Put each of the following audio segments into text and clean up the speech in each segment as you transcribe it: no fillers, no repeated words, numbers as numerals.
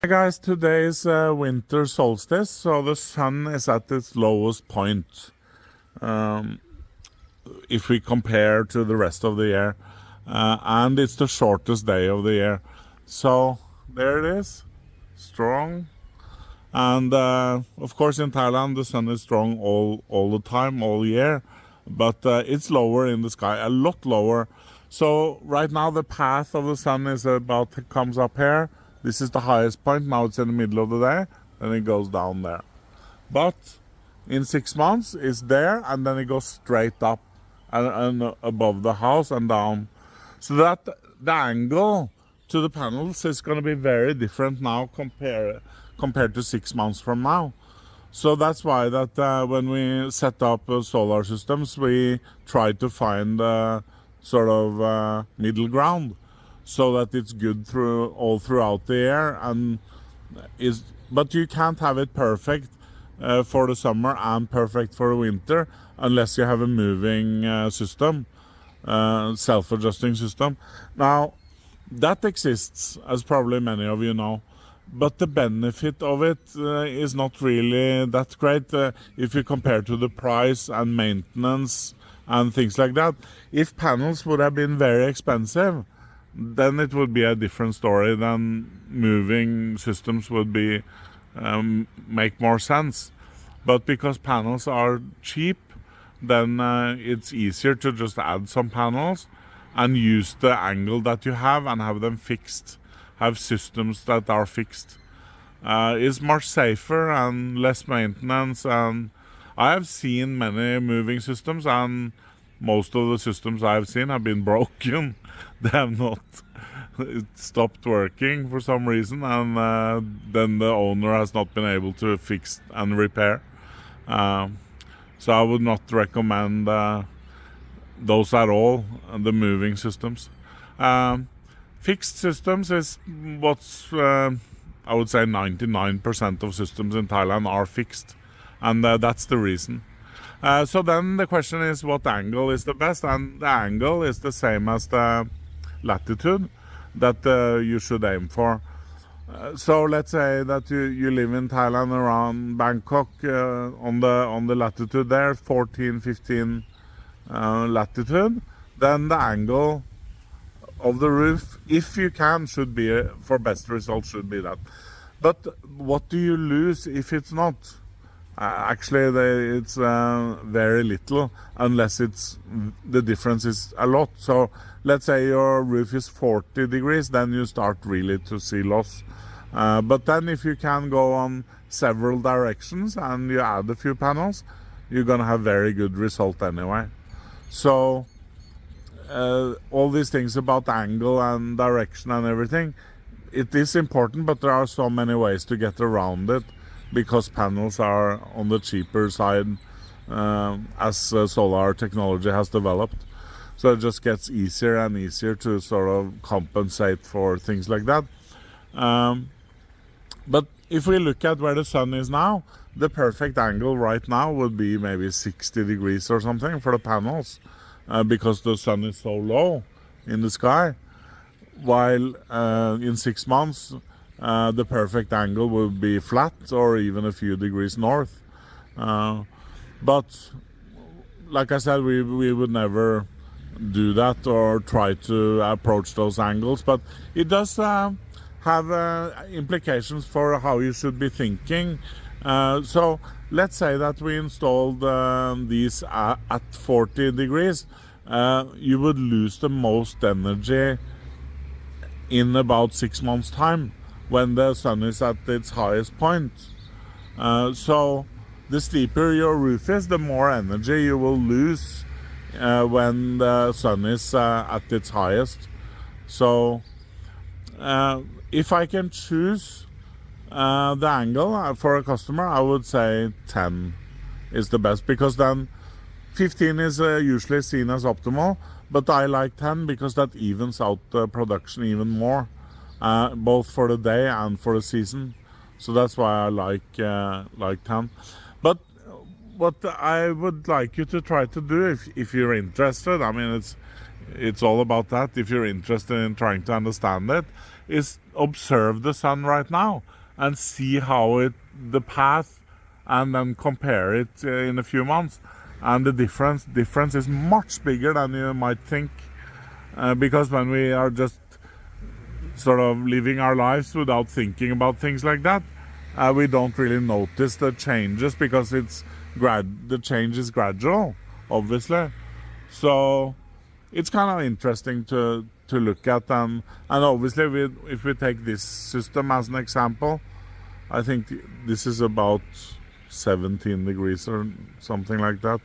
Hi guys, today is winter solstice, so the sun is at its lowest point if we compare to the rest of the year, and it's the shortest day of the year. So there it is, strong, and of course in Thailand the sun is strong all the time, all year, but it's lower in the sky, a lot lower. So right now the path of the sun is comes up here. This is the highest point. Now it's in the middle of the day, and it goes down there. But in 6 months, it's there, and then it goes straight up and above the house and down. So that the angle to the panels is going to be very different now compared to 6 months from now. So that's why that when we set up solar systems, we try to find sort of middle ground, so that it's good all throughout the year, but you can't have it perfect for the summer and perfect for the winter unless you have a moving system, self-adjusting system. Now that exists, as probably many of you know, but the benefit of it is not really that great if you compare to the price and maintenance and things like that. If panels would have been very expensive, then it would be a different story. Then moving systems would be make more sense. But because panels are cheap, then it's easier to just add some panels and use the angle that you have and have them fixed, have systems that are fixed. It's much safer and less maintenance. And I have seen many moving systems, and most of the systems I've seen have been broken. They have not stopped working for some reason, and then the owner has not been able to fix and repair. So I would not recommend those at all, the moving systems. Fixed systems is what's, I would say 99% of systems in Thailand are fixed, and that's the reason. So then the question is, what angle is the best? And the angle is the same as the latitude that you should aim for. So let's say that you live in Thailand around Bangkok, on the latitude there, 14, 15 latitude, then the angle of the roof, if you can, should be, for best results, should be that. But what do you lose if it's not? Actually, it's very little, unless the difference is a lot. So let's say your roof is 40 degrees, then you start really to see loss. But then if you can go on several directions and you add a few panels, you're going to have very good result anyway. So all these things about angle and direction and everything, it is important, but there are so many ways to get around it, because panels are on the cheaper side as solar technology has developed. So it just gets easier and easier to sort of compensate for things like that. But if we look at where the sun is now, the perfect angle right now would be maybe 60 degrees or something for the panels, because the sun is so low in the sky. While in 6 months, the perfect angle would be flat or even a few degrees north. But like I said, we would never do that or try to approach those angles. But it does have implications for how you should be thinking. So let's say that we installed these at 40 degrees. You would lose the most energy in about 6 months' time, when the sun is at its highest point. So the steeper your roof is, the more energy you will lose when the sun is at its highest. So if I can choose the angle for a customer, I would say 10 is the best, because then 15 is usually seen as optimal, but I like 10 because that evens out the production even more. Both for the day and for the season. So that's why I like 10. But what I would like you to try to do, if you're interested, I mean, it's all about that. If you're interested in trying to understand it, is observe the sun right now and see how the path, and then compare it in a few months. And the difference is much bigger than you might think, because when we are just sort of living our lives without thinking about things like that, we don't really notice the changes, because the change is gradual, obviously. So it's kind of interesting to look at, and obviously if we take this system as an example, I think this is about 17 degrees or something like that,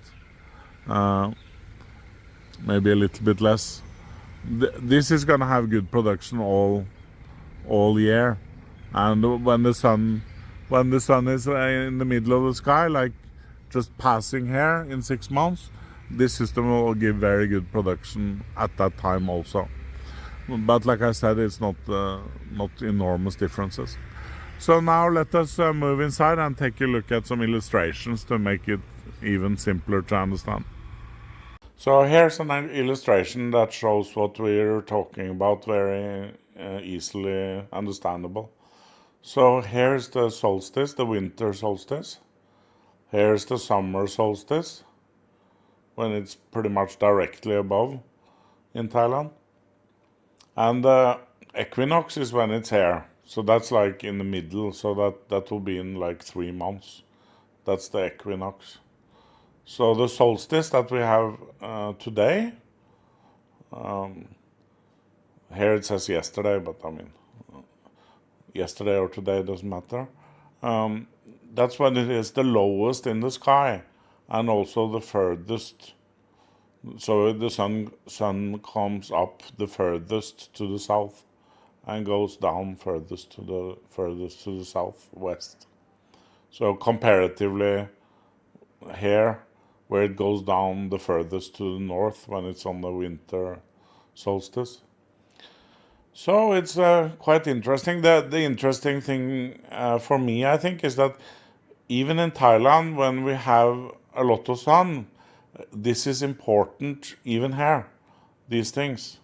maybe a little bit less. This is going to have good production all year, and when the sun is in the middle of the sky, like just passing here in 6 months, this system will give very good production at that time also. But like I said, it's not enormous differences. So now let us move inside and take a look at some illustrations to make it even simpler to understand. So here's an illustration that shows what we're talking about, very easily understandable. So here's the solstice, the winter solstice. Here's the summer solstice, when it's pretty much directly above in Thailand. And the equinox is when it's here. So that's like in the middle, so that will be in like 3 months. That's the equinox. So the solstice that we have today, here it says yesterday, but I mean, yesterday or today doesn't matter. That's when it is the lowest in the sky, and also the furthest. So the sun comes up the furthest to the south, and goes down furthest to the southwest. So comparatively, here, where it goes down the furthest to the north when it's on the winter solstice. So it's quite interesting. The interesting thing for me, I think, is that even in Thailand, when we have a lot of sun, this is important even here, these things.